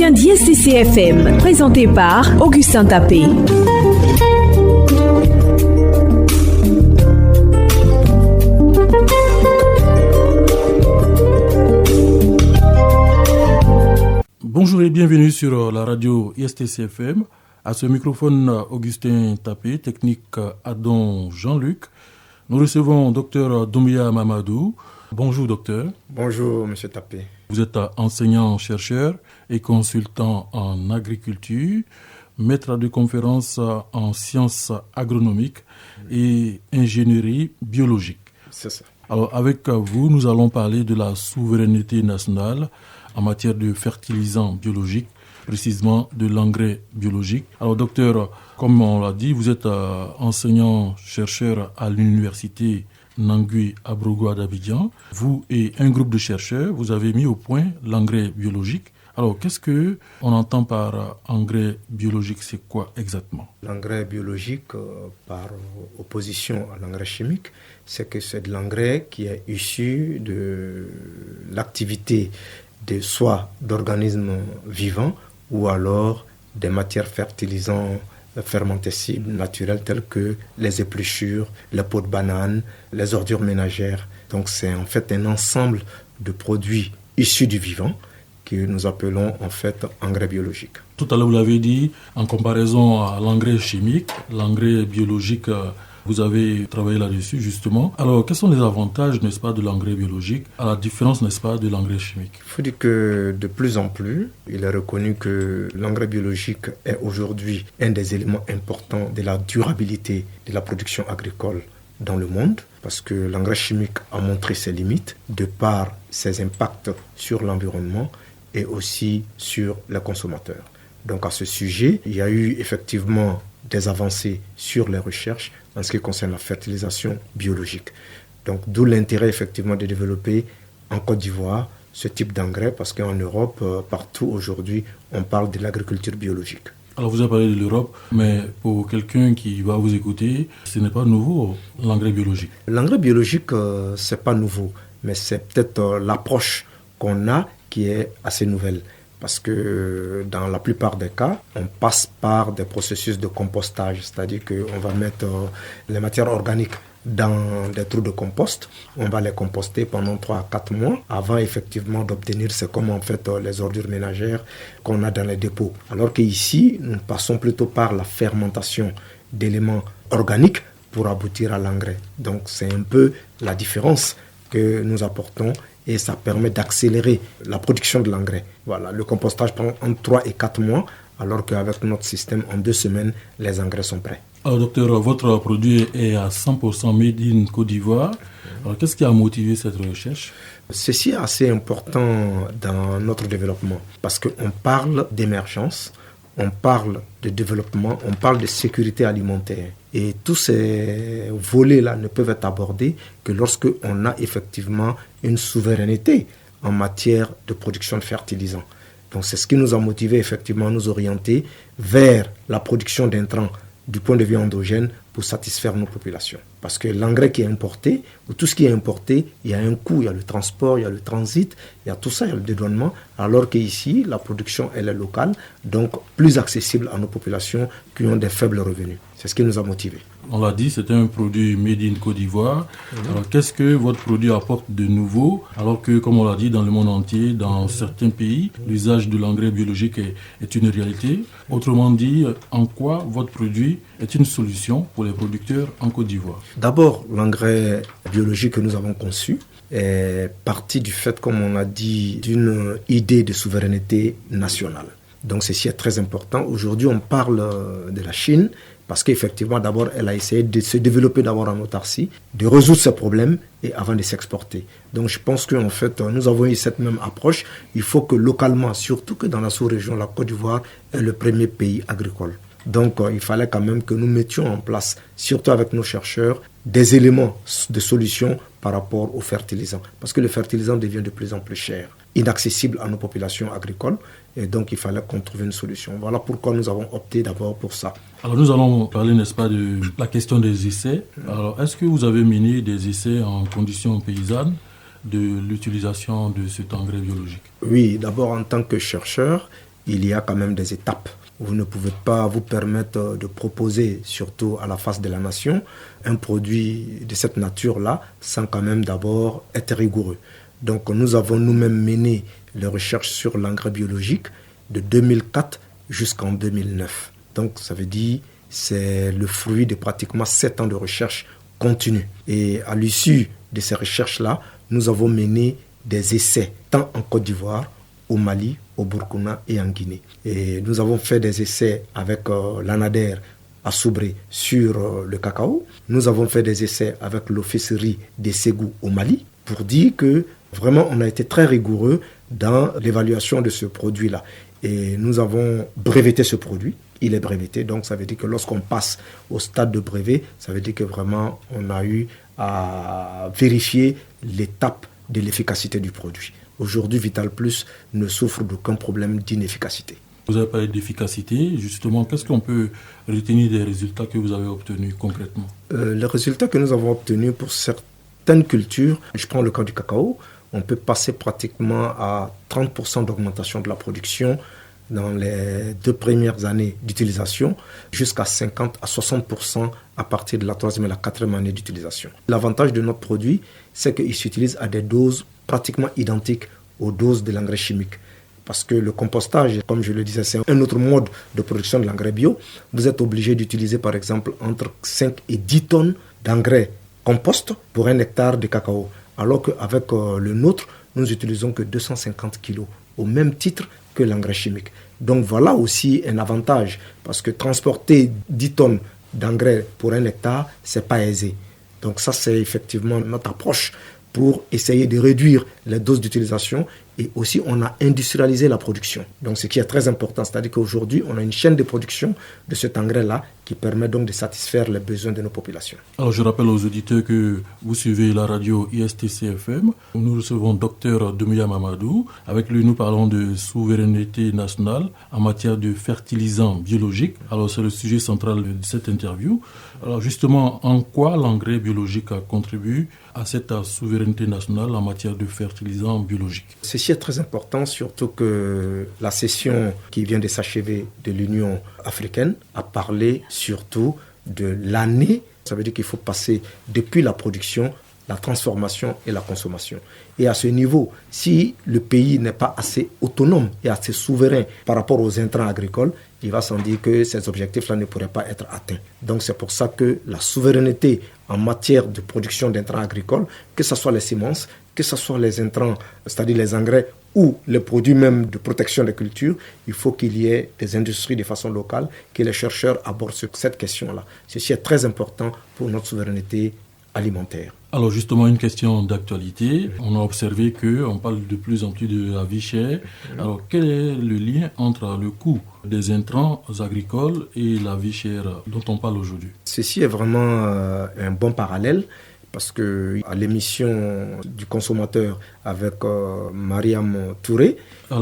entretien d'ISTC-FM, présenté par Augustin Tapé. Bonjour et bienvenue sur la radio ISTC-FM. À ce microphone, Augustin Tapé, technique Adon Jean-Luc. Nous recevons Dr Doumbia Mamadou. Bonjour docteur. Bonjour monsieur Tapé. Vous êtes enseignant-chercheur et consultant en agriculture, maître de conférences en sciences agronomiques et ingénierie biologique. C'est ça. Alors avec vous, nous allons parler de la souveraineté nationale en matière de fertilisants biologiques, précisément de l'engrais biologique. Alors docteur, comme on l'a dit, vous êtes enseignant-chercheur à l'université Nangui Abrogoa d'Abidjan. Vous et un groupe de chercheurs, vous avez mis au point l'engrais biologique. Alors qu'est-ce que on entend par engrais biologique? C'est quoi exactement? L'engrais biologique, par opposition à l'engrais chimique, c'est que c'est de l'engrais qui est issu de l'activité soit d'organismes vivants ou alors des matières fertilisantes fermentescibles naturelles telles que les épluchures, les peaux de banane, les ordures ménagères. Donc c'est en fait un ensemble de produits issus du vivant que nous appelons en fait engrais biologique. Tout à l'heure vous l'avez dit, en comparaison à l'engrais chimique, l'engrais biologique, vous avez travaillé là-dessus justement. Alors, quels sont les avantages, n'est-ce pas, de l'engrais biologique, à la différence, n'est-ce pas, de l'engrais chimique? Il faut dire que de plus en plus, il est reconnu que l'engrais biologique est aujourd'hui un des éléments importants de la durabilité de la production agricole dans le monde, parce que l'engrais chimique a montré ses limites de par ses impacts sur l'environnement et aussi sur les consommateurs. Donc à ce sujet, il y a eu effectivement des avancées sur les recherches en ce qui concerne la fertilisation biologique. Donc d'où l'intérêt effectivement de développer en Côte d'Ivoire ce type d'engrais, parce qu'en Europe, partout aujourd'hui, on parle de l'agriculture biologique. Alors vous avez parlé de l'Europe, mais pour quelqu'un qui va vous écouter, ce n'est pas nouveau l'engrais biologique. L'engrais biologique, c'est pas nouveau, mais c'est peut-être l'approche qu'on a qui est assez nouvelle. Parce que dans la plupart des cas, on passe par des processus de compostage, c'est-à-dire qu'on va mettre les matières organiques dans des trous de compost. On va les composter pendant 3 à 4 mois avant effectivement d'obtenir, c'est comme en fait les ordures ménagères qu'on a dans les dépôts. Alors qu'ici, nous passons plutôt par la fermentation d'éléments organiques pour aboutir à l'engrais. Donc c'est un peu la différence que nous apportons et ça permet d'accélérer la production de l'engrais. Voilà, le compostage prend entre 3 et 4 mois, alors qu'avec notre système, en 2 semaines, les engrais sont prêts. Alors docteur, votre produit est à 100% made in Côte d'Ivoire. Alors qu'est-ce qui a motivé cette recherche? Ceci est assez important dans notre développement, parce qu'on parle d'émergence, on parle de développement, on parle de sécurité alimentaire. Et tous ces volets-là ne peuvent être abordés que lorsque on a effectivement une souveraineté en matière de production de fertilisants. Donc c'est ce qui nous a motivé effectivement à nous orienter vers la production d'intrants du point de vue endogène pour satisfaire nos populations. Parce que l'engrais qui est importé, ou tout ce qui est importé, il y a un coût, il y a le transport, il y a le transit, il y a tout ça, il y a le dédouanement, alors qu'ici, la production, elle est locale, donc plus accessible à nos populations qui ont des faibles revenus. C'est ce qui nous a motivés. On l'a dit, c'est un produit made in Côte d'Ivoire. Alors, qu'est-ce que votre produit apporte de nouveau? Alors que, comme on l'a dit, dans le monde entier, dans certains pays, l'usage de l'engrais biologique est une réalité. Autrement dit, en quoi votre produit est une solution pour les producteurs en Côte d'Ivoire? D'abord, l'engrais biologique que nous avons conçu est parti du fait, comme on a dit, d'une idée de souveraineté nationale. Donc, ceci est très important. Aujourd'hui, on parle de la Chine, parce qu'effectivement, d'abord, elle a essayé de se développer d'abord en autarcie, de résoudre ses problèmes et avant de s'exporter. Donc, je pense qu'en fait, nous avons eu cette même approche. Il faut que localement, surtout que dans la sous-région, la Côte d'Ivoire est le premier pays agricole. Donc, il fallait quand même que nous mettions en place, surtout avec nos chercheurs, des éléments de solution par rapport aux fertilisants. Parce que le fertilisant devient de plus en plus cher, inaccessible à nos populations agricoles. Et donc, il fallait qu'on trouve une solution. Voilà pourquoi nous avons opté d'abord pour ça. Alors, nous allons parler, n'est-ce pas, de la question des essais. Alors, est-ce que vous avez mené des essais en conditions paysannes de l'utilisation de cet engrais biologique? Oui, d'abord en tant que chercheur il y a quand même des étapes. Vous ne pouvez pas vous permettre de proposer, surtout à la face de la nation, un produit de cette nature-là sans quand même d'abord être rigoureux. Donc nous avons nous-mêmes mené les recherches sur l'engrais biologique de 2004 jusqu'en 2009. Donc ça veut dire c'est le fruit de pratiquement 7 ans de recherche continue. Et à l'issue de ces recherches-là, nous avons mené des essais tant en Côte d'Ivoire, au Mali, au Burkina et en Guinée. Et nous avons fait des essais avec l'ANADER à Soubré sur le cacao. Nous avons fait des essais avec l'officerie des Ségou au Mali pour dire que vraiment on a été très rigoureux dans l'évaluation de ce produit-là. Et nous avons breveté ce produit. Il est breveté, donc ça veut dire que lorsqu'on passe au stade de brevet, ça veut dire que vraiment on a eu à vérifier l'étape de l'efficacité du produit. Aujourd'hui, Vital Plus ne souffre d'aucun problème d'inefficacité. Vous avez parlé d'efficacité. Justement, qu'est-ce qu'on peut retenir des résultats que vous avez obtenus concrètement? Les résultats que nous avons obtenus pour certaines cultures, je prends le cas du cacao, on peut passer pratiquement à 30% d'augmentation de la production dans les 2 premières années d'utilisation, jusqu'à 50 à 60% à partir de la 3e et la 4e année d'utilisation. L'avantage de notre produit, c'est qu'il s'utilise à des doses pratiquement identiques aux doses de l'engrais chimique. Parce que le compostage, comme je le disais, c'est un autre mode de production de l'engrais bio. Vous êtes obligé d'utiliser par exemple entre 5 et 10 tonnes d'engrais compost pour 1 hectare de cacao. Alors qu'avec le nôtre, nous n'utilisons que 250 kg, au même titre que l'engrais chimique. Donc voilà aussi un avantage, parce que transporter 10 tonnes d'engrais pour 1 hectare, ce n'est pas aisé. Donc ça, c'est effectivement notre approche pour essayer de réduire les doses d'utilisation, et aussi on a industrialisé la production. Donc ce qui est très important, c'est-à-dire qu'aujourd'hui on a une chaîne de production de cet engrais-là qui permet donc de satisfaire les besoins de nos populations. Alors je rappelle aux auditeurs que vous suivez la radio ISTC-FM. Nous recevons Dr Doumbouya Mamadou. Avec lui nous parlons de souveraineté nationale en matière de fertilisants biologiques. Alors c'est le sujet central de cette interview. Alors justement, en quoi l'engrais biologique contribue à cette souveraineté nationale en matière de fertilisants biologiques? Ceci est très important, surtout que la session qui vient de s'achever de l'Union africaine a parlé surtout de l'année. Ça veut dire qu'il faut passer depuis la production, la transformation et la consommation. Et à ce niveau, si le pays n'est pas assez autonome et assez souverain par rapport aux intrants agricoles, il va sans dire que ces objectifs-là ne pourraient pas être atteints. Donc c'est pour ça que la souveraineté en matière de production d'intrants agricoles, que ce soit les semences, que ce soit les intrants, c'est-à-dire les engrais ou les produits même de protection des cultures, il faut qu'il y ait des industries de façon locale, que les chercheurs abordent cette question-là. Ceci est très important pour notre souveraineté alimentaire. Alors justement, une question d'actualité. On a observé qu'on parle de plus en plus de la vie chère. Alors quel est le lien entre le coût des intrants agricoles et la vie chère dont on parle aujourd'hui? Ceci est vraiment un bon parallèle, parce que à l'émission du consommateur avec Mariam Touré à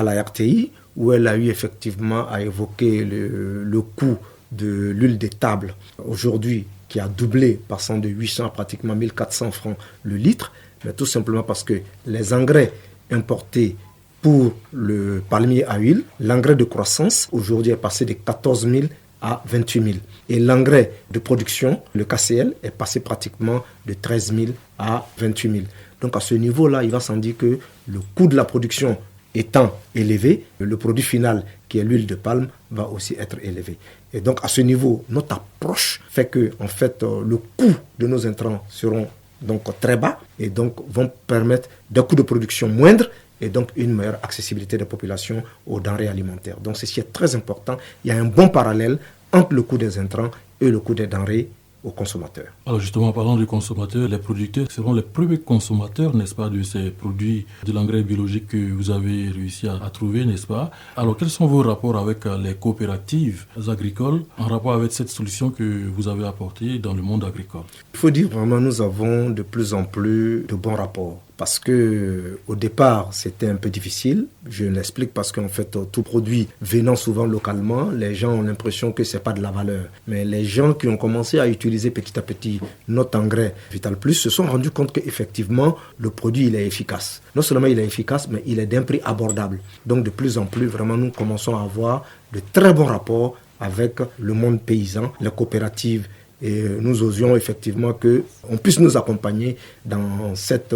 la RTI, où elle a eu effectivement à évoquer le coût de l'huile de table aujourd'hui, qui a doublé, passant de 800 à pratiquement 1400 francs le litre, mais tout simplement parce que les engrais importés pour le palmier à huile, l'engrais de croissance aujourd'hui est passé de 14 000 à 28 000. Et l'engrais de production, le KCL, est passé pratiquement de 13 000 à 28 000. Donc à ce niveau-là, il va sans dire que le coût de la production étant élevé, le produit final, qui est l'huile de palme, va aussi être élevé. Et donc à ce niveau, notre approche fait que en fait, le coût de nos intrants seront donc très bas et donc vont permettre des coûts de production moindres et donc une meilleure accessibilité des populations aux denrées alimentaires. Donc ceci est très important. Il y a un bon parallèle entre le coût des intrants et le coût des denrées aux consommateurs. Alors justement, en parlant des consommateurs, les producteurs seront les premiers consommateurs, n'est-ce pas, de ces produits de l'engrais biologique que vous avez réussi à trouver, n'est-ce pas? Alors quels sont vos rapports avec les coopératives agricoles en rapport avec cette solution que vous avez apportée dans le monde agricole? Il faut dire vraiment nous avons de plus en plus de bons rapports. parce que au départ, c'était un peu difficile. Je l'explique parce qu'en fait, tout produit venant souvent localement, les gens ont l'impression que c'est pas de la valeur. Mais les gens qui ont commencé à utiliser petit à petit notre engrais Vital Plus se sont rendus compte qu'effectivement, le produit, il est efficace. Non seulement il est efficace, mais il est d'un prix abordable. Donc, de plus en plus, vraiment, nous commençons à avoir de très bons rapports avec le monde paysan, les coopératives. Et nous osions effectivement qu'on puisse nous accompagner dans cette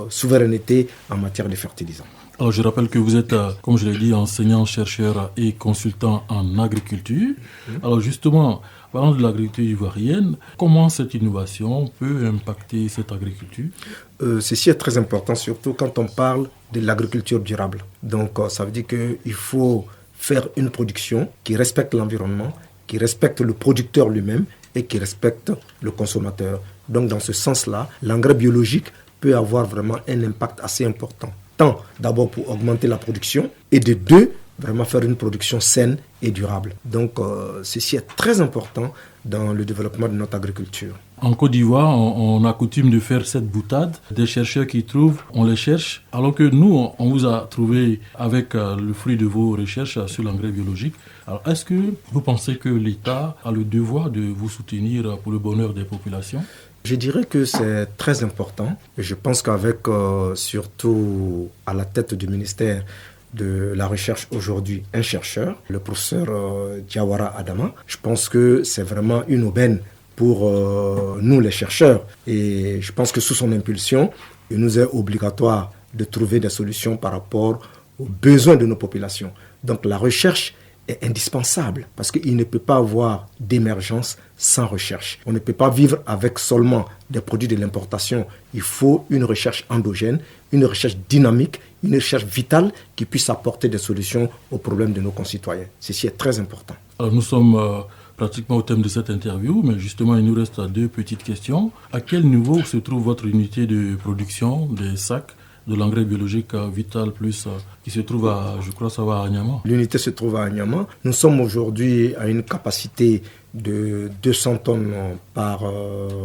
souveraineté en matière de fertilisants. Alors, je rappelle que vous êtes, comme je l'ai dit, enseignant, chercheur et consultant en agriculture. Alors justement, parlant de l'agriculture ivoirienne, comment cette innovation peut impacter cette agriculture? Ceci est très important, surtout quand on parle de l'agriculture durable. Donc, ça veut dire qu'il faut faire une production qui respecte l'environnement, qui respecte le producteur lui-même et qui respecte le consommateur. Donc, dans ce sens-là, l'engrais biologique peut avoir vraiment un impact assez important. Tant, d'abord, pour augmenter la production, et de deux, vraiment faire une production saine et durable. Donc, ceci est très important dans le développement de notre agriculture. En Côte d'Ivoire, on a coutume de faire cette boutade. Des chercheurs qui trouvent, on les cherche. Alors que nous, on vous a trouvé avec le fruit de vos recherches sur l'engrais biologique. Alors, est-ce que vous pensez que l'État a le devoir de vous soutenir pour le bonheur des populations? Je dirais que c'est très important. Et je pense qu'avec, surtout à la tête du ministère de la recherche aujourd'hui, un chercheur, le professeur Diawara Adama, je pense que c'est vraiment une aubaine pour nous les chercheurs. Et je pense que sous son impulsion, il nous est obligatoire de trouver des solutions par rapport aux besoins de nos populations. Donc la recherche est indispensable parce qu'il ne peut pas avoir d'émergence sans recherche. On ne peut pas vivre avec seulement des produits de l'importation. Il faut une recherche endogène, une recherche dynamique, une recherche vitale qui puisse apporter des solutions aux problèmes de nos concitoyens. Ceci est très important. Alors nous sommes pratiquement au thème de cette interview, mais justement il nous reste deux petites questions. À quel niveau se trouve votre unité de production des sacs de l'engrais biologique Vital Plus qui se trouve à, je crois, ça va à Agnama? L'unité se trouve à Agnama. Nous sommes aujourd'hui à une capacité de 200 tonnes par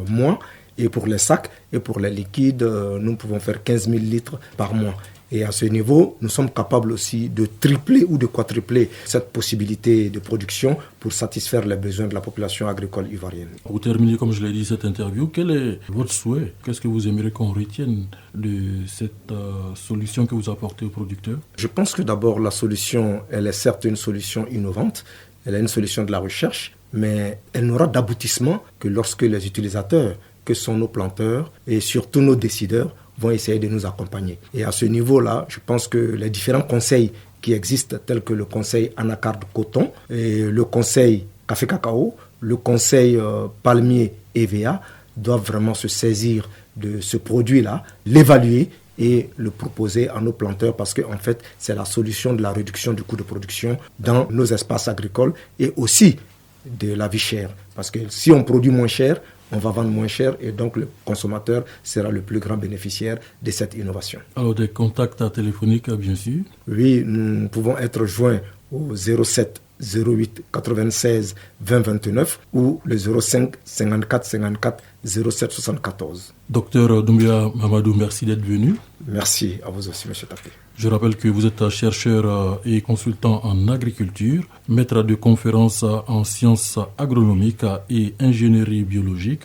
mois. Et pour les sacs et pour les liquides, nous pouvons faire 15 000 litres par mois. Et à ce niveau, nous sommes capables aussi de tripler ou de quadrupler cette possibilité de production pour satisfaire les besoins de la population agricole ivoirienne. Pour terminer, comme je l'ai dit, cette interview, quel est votre souhait? Qu'est-ce que vous aimeriez qu'on retienne de cette solution que vous apportez aux producteurs? Je pense que d'abord, la solution, elle est certes une solution innovante, elle est une solution de la recherche, mais elle n'aura d'aboutissement que lorsque les utilisateurs, que sont nos planteurs et surtout nos décideurs, vont essayer de nous accompagner. Et à ce niveau-là, je pense que les différents conseils qui existent, tels que le conseil anacarde coton, et le conseil café-cacao, le conseil palmier EVA, doivent vraiment se saisir de ce produit-là, l'évaluer et le proposer à nos planteurs parce qu'en fait, c'est la solution de la réduction du coût de production dans nos espaces agricoles et aussi de la vie chère. Parce que si on produit moins cher, on va vendre moins cher et donc le consommateur sera le plus grand bénéficiaire de cette innovation. Alors des contacts téléphoniques, bien sûr? Oui, nous pouvons être joints au 07 08 96 20 29 ou le 05 54 54 07 74. Docteur Doumbia Mamadou, merci d'être venu. Merci à vous aussi, M. Tapé. Je rappelle que vous êtes chercheur et consultant en agriculture, maître de conférences en sciences agronomiques et ingénierie biologique.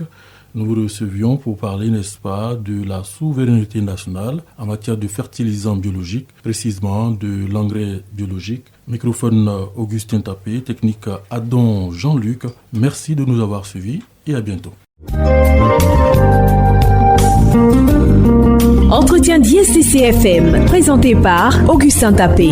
Nous vous recevions pour parler, n'est-ce pas, de la souveraineté nationale en matière de fertilisants biologiques, précisément de l'engrais biologique. Microphone Augustin Tapé, technique Adon Jean-Luc. Merci de nous avoir suivis et à bientôt. Entretien d'ISTC FM, présenté par Augustin Tapé.